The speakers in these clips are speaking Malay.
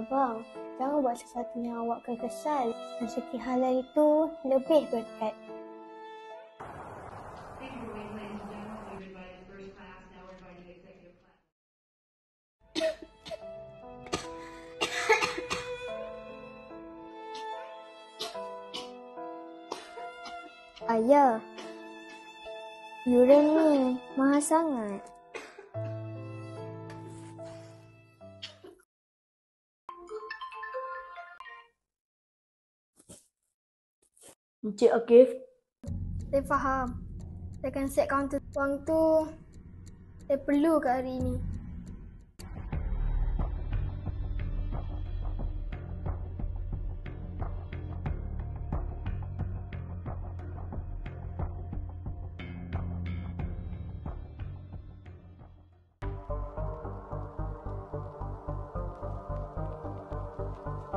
Abang, jangan buat sesuatu yang awak akan kesal. Rezeki halal itu lebih berkat. Ayah, yuran ni mahal sangat. Encik Akif, Saya faham. Saya akan set kaunter wang tu. Saya perlu kat hari ini.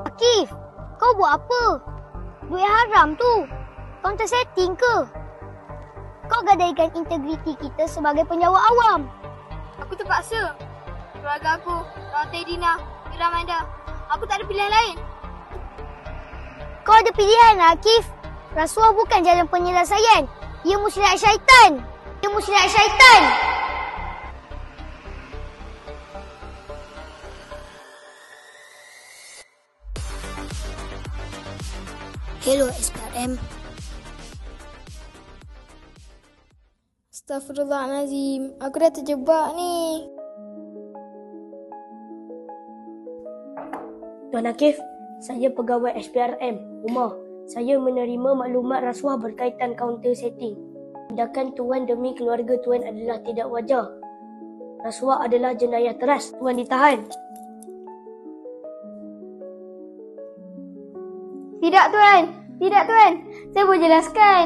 Akif, kau buat apa? Duit haram tu. Counter setting ke? Kau gadaikan integriti kita sebagai penjawat awam. Aku terpaksa. Keluarga aku, Rata Dina, Iramanda. Aku tak ada pilihan lain. Kau ada pilihan, Akif. Rasuah bukan jalan penyelesaian. Ia muslihat syaitan. Ia muslihat syaitan. Hello SPRM. Astaghfirullahalazim. Aku dah terjebak ni. Tuan Akif, saya pegawai SPRM, Umar. Saya menerima maklumat rasuah berkaitan kaunter setting. Tindakan Tuan demi keluarga Tuan adalah tidak wajar. Rasuah adalah jenayah teras. Tuan ditahan. Tidak, Tuan. Tidak, Tuan. Saya boleh jelaskan.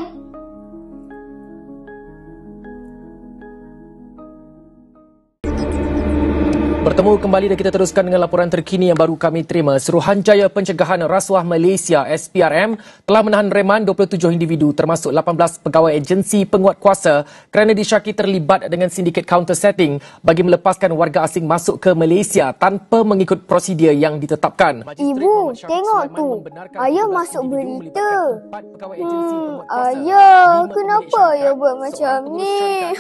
Bertemu kembali dan kita teruskan dengan laporan terkini yang baru kami terima. Suruhanjaya Pencegahan Rasuah Malaysia SPRM telah menahan reman 27 individu termasuk 18 pegawai agensi penguat kuasa kerana disyaki terlibat dengan sindiket counter setting bagi melepaskan warga asing masuk ke Malaysia tanpa mengikut prosedur yang ditetapkan. Ibu, tengok tu. Ayah masuk berita. Ayah, kenapa ayah buat macam ni?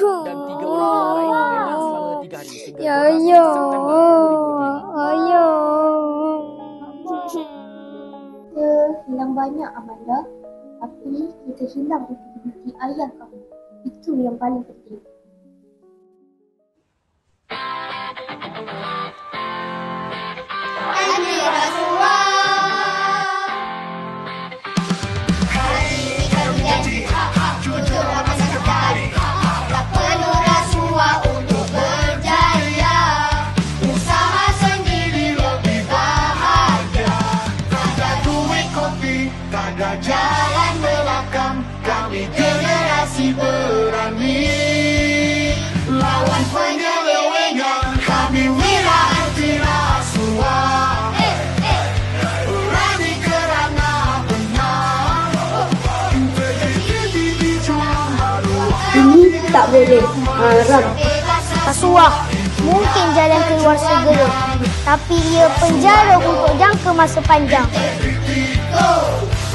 Ya, ayah. Ayah. Kita hilang banyak, Amanda. Tapi kita hilang bukti ayah kamu. Itu yang paling penting. Jalan belakang kami generasi berani lawan penyelewengan kami wira anti rasuah berani kerana benar integriti dijual maruah Ini tak boleh. Haram. Rasuah mungkin jalan keluar segera, tapi ia penjara untuk jangka masa panjang.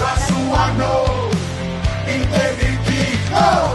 Rasuah no, integriti go.